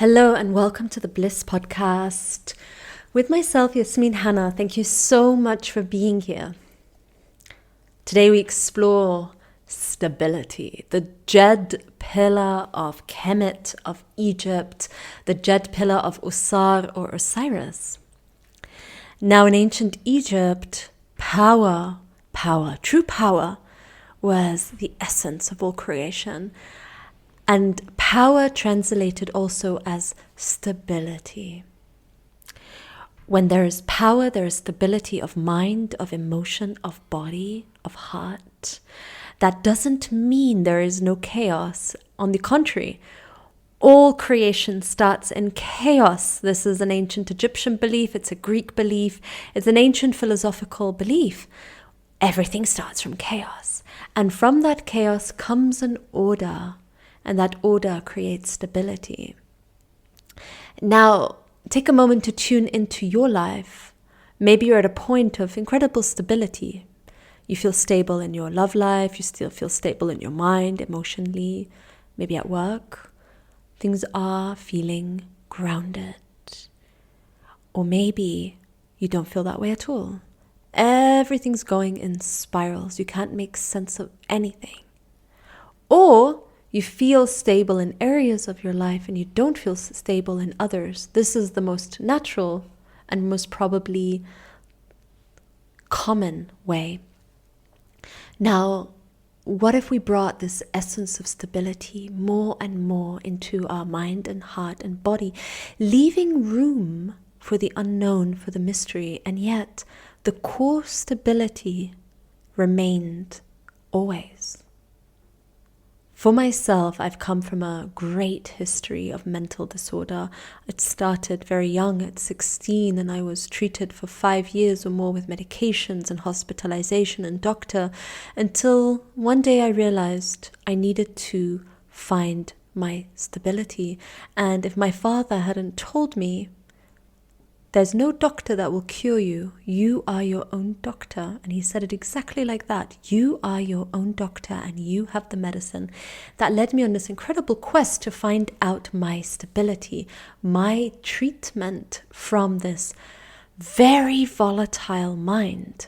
Hello and welcome to the BLISS podcast with myself, YasmeenHana. Thank you so much for being here. Today we explore stability, the Jed pillar of Kemet of Egypt, the Jed pillar of Usar or Osiris. Now in ancient Egypt, true power was the essence of all creation. And power translated also as stability. When there is power, there is stability of mind, of emotion, of body, of heart. That doesn't mean there is no chaos. On the contrary, all creation starts in chaos. This is an ancient Egyptian belief. It's a Greek belief. It's an ancient philosophical belief. Everything starts from chaos. And from that chaos comes an order. And that order creates stability. Now, take a moment to tune into your life. Maybe you're at a point of incredible stability. You feel stable in your love life. You still feel stable in your mind, emotionally. Maybe at work. Things are feeling grounded. Or maybe you don't feel that way at all. Everything's going in spirals. You can't make sense of anything. Or you feel stable in areas of your life and you don't feel stable in others. This is the most natural and most probably common way. Now, what if we brought this essence of stability more and more into our mind and heart and body, leaving room for the unknown, for the mystery, and yet the core stability remained always. For myself, I've come from a great history of mental disorder. It started very young at 16 and I was treated for 5 years or more with medications and hospitalization and doctor until one day I realized I needed to find my stability. And if my father hadn't told me, there's no doctor that will cure you. You are your own doctor. And he said it exactly like that. You are your own doctor and you have the medicine. That led me on this incredible quest to find out my stability, my treatment from this very volatile mind.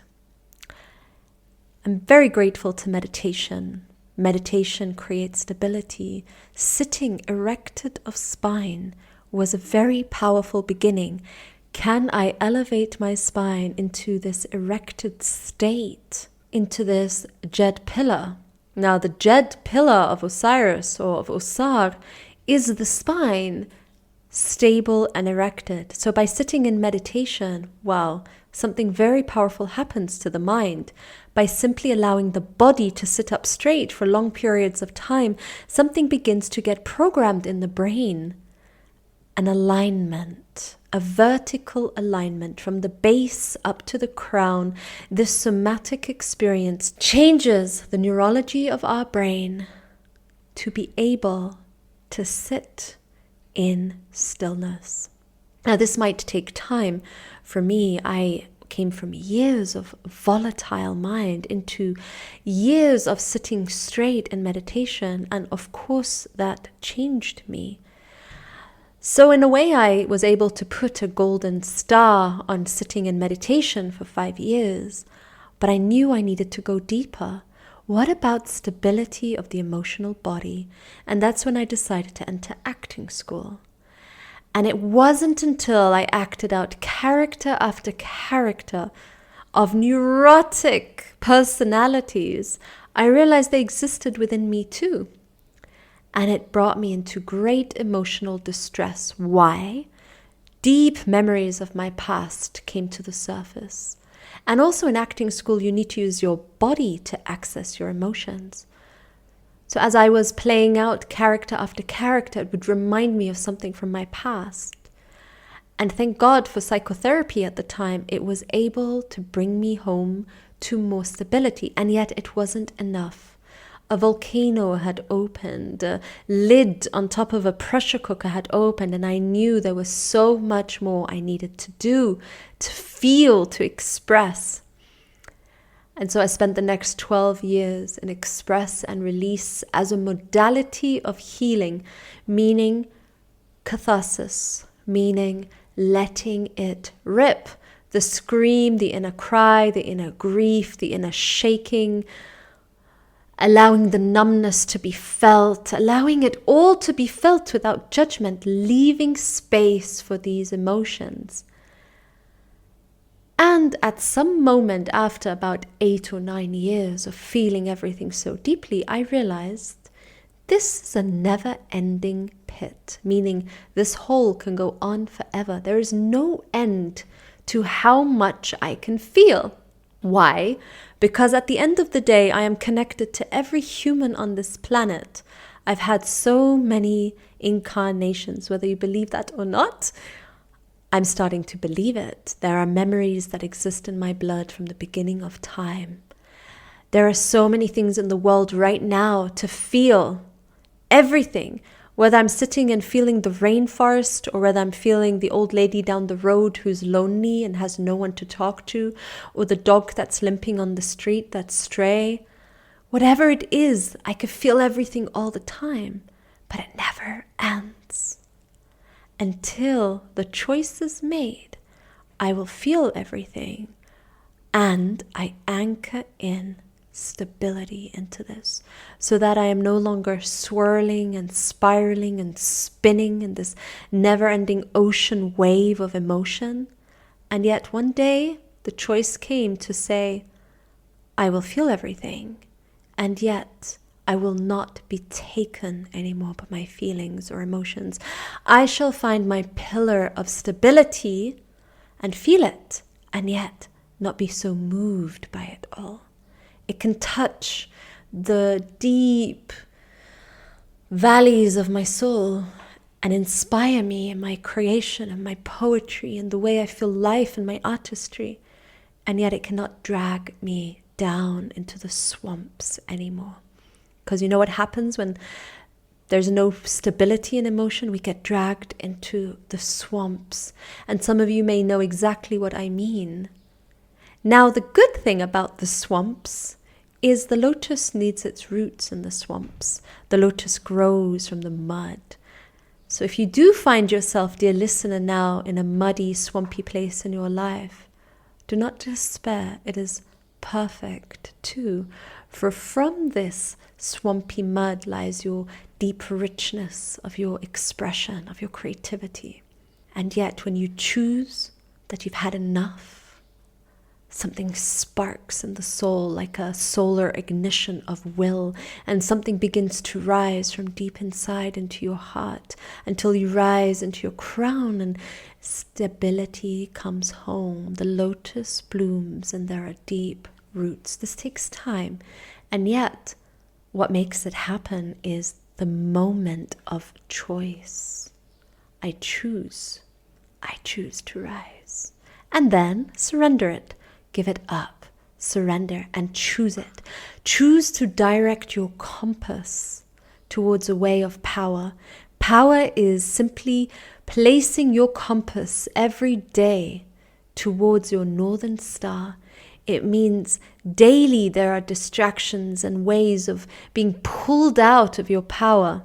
I'm very grateful to meditation. Meditation creates stability. Sitting erected of spine was a very powerful beginning. Can I elevate my spine into this erected state, into this Jed pillar? Now, the Jed pillar of Osiris or of Usar is the spine stable and erected. So by sitting in meditation, something very powerful happens to the mind. By simply allowing the body to sit up straight for long periods of time, something begins to get programmed in the brain. An alignment, a vertical alignment from the base up to the crown. This somatic experience changes the neurology of our brain to be able to sit in stillness. Now, this might take time. For me, I came from years of volatile mind into years of sitting straight in meditation, and of course that changed me. So in a way, I was able to put a golden star on sitting in meditation for 5 years, but I knew I needed to go deeper. What about stability of the emotional body? And that's when I decided to enter acting school. And it wasn't until I acted out character after character of neurotic personalities, I realized they existed within me too. And it brought me into great emotional distress. Why? Deep memories of my past came to the surface. And also in acting school, you need to use your body to access your emotions. So as I was playing out character after character, it would remind me of something from my past. And thank God for psychotherapy at the time. It was able to bring me home to more stability. And yet it wasn't enough. A volcano had opened, a lid on top of a pressure cooker had opened, and I knew there was so much more I needed to do, to feel, to express. And so I spent the next 12 years in express and release as a modality of healing, meaning Catharsis, meaning letting it rip. The scream, the inner cry, the inner grief, the inner shaking, allowing the numbness to be felt, allowing it all to be felt without judgment, leaving space for these emotions. And at some moment after about 8 or 9 years of feeling everything so deeply, I realized this is a never-ending pit, meaning this hole can go on forever. There is no end to how much I can feel. Why? Because at the end of the day, I am connected to every human on this planet. I've had so many incarnations, whether you believe that or not. I'm starting to believe it. There are memories that exist in my blood from the beginning of time. There are so many things in the world right now to feel. Everything. Whether I'm sitting and feeling the rainforest, or whether I'm feeling the old lady down the road who's lonely and has no one to talk to, or the dog that's limping on the street that's stray. Whatever it is, I could feel everything all the time, but it never ends. Until the choice is made, I will feel everything, and I anchor in stability into this, so that I am no longer swirling and spiraling and spinning in this never-ending ocean wave of emotion. And yet one day the choice came to say, I will feel everything, and yet I will not be taken anymore by my feelings or emotions. I shall find my pillar of stability and feel it, and yet not be so moved by it all. It can touch the deep valleys of my soul and inspire me in my creation and my poetry and the way I feel life and my artistry. And yet it cannot drag me down into the swamps anymore. Because you know what happens when there's no stability in emotion? We get dragged into the swamps. And some of you may know exactly what I mean. Now, the good thing about the swamps is the lotus needs its roots in the swamps. The lotus grows from the mud. So if you do find yourself, dear listener, now in a muddy, swampy place in your life, do not despair. It is perfect too. For from this swampy mud lies your deep richness of your expression, of your creativity. And yet when you choose that you've had enough, something sparks in the soul like a solar ignition of will, and something begins to rise from deep inside into your heart until you rise into your crown and stability comes home. The lotus blooms and there are deep roots. This takes time, and yet what makes it happen is the moment of choice. I choose to rise, and then surrender it. Give it up, surrender, and choose it. Choose to direct your compass towards a way of power. Power is simply placing your compass every day towards your northern star. It means daily there are distractions and ways of being pulled out of your power.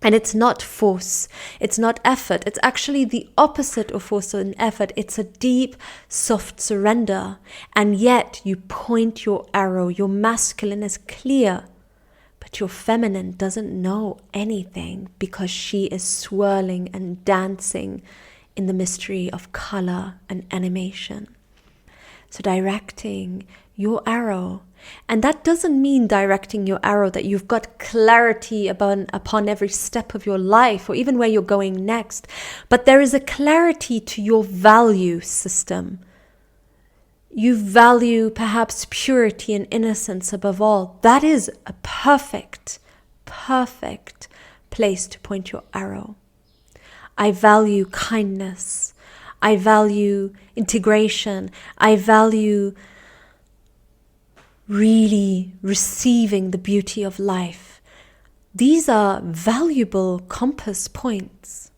And it's not force, it's not effort, it's actually the opposite of force and effort. It's a deep, soft surrender. And yet you point your arrow, your masculine is clear, but your feminine doesn't know anything because she is swirling and dancing in the mystery of color and animation. So directing your arrow, and that doesn't mean directing your arrow that you've got clarity upon every step of your life or even where you're going next, but there is a clarity to your value system. You value perhaps purity and innocence above all. That is a perfect place to point your arrow. I value kindness. I value integration. I value really receiving the beauty of life. These are valuable compass points.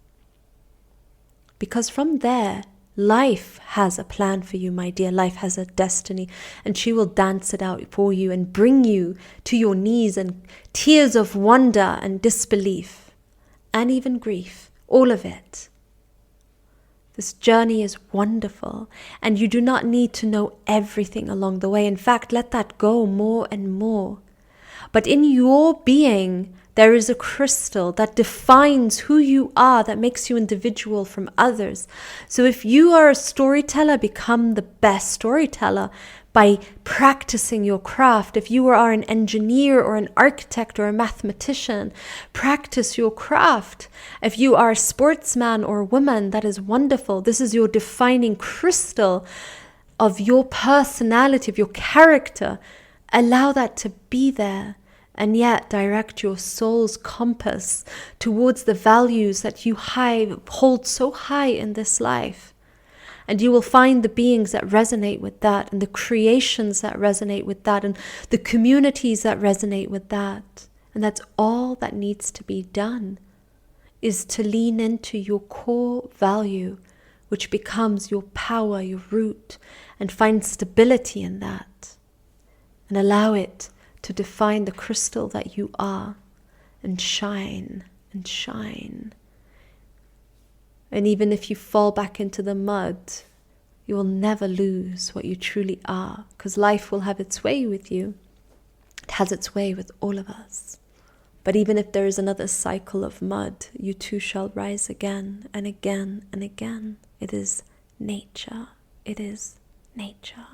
Because from there, life has a plan for you, my dear. Life has a destiny, and she will dance it out for you and bring you to your knees and tears of wonder and disbelief and even grief. all of it. This journey is wonderful, and you do not need to know everything along the way. In fact, let that go more and more. But in your being, there is a crystal that defines who you are, that makes you individual from others. So if you are a storyteller, become the best storyteller by practicing your craft. If you are an engineer or an architect or a mathematician, practice your craft. If you are a sportsman or a woman, that is wonderful. This is your defining crystal of your personality, of your character. Allow that to be there, and yet direct your soul's compass towards the values that you hold so high in this life. And you will find the beings that resonate with that, and the creations that resonate with that, and the communities that resonate with that. And that's all that needs to be done, is to lean into your core value, which becomes your power, your root, and find stability in that. And allow it to define the crystal that you are, and shine and shine. And even if you fall back into the mud, you will never lose what you truly are, because life will have its way with you. It has its way with all of us. But even if there is another cycle of mud, you too shall rise again and again and again. It is nature. It is nature.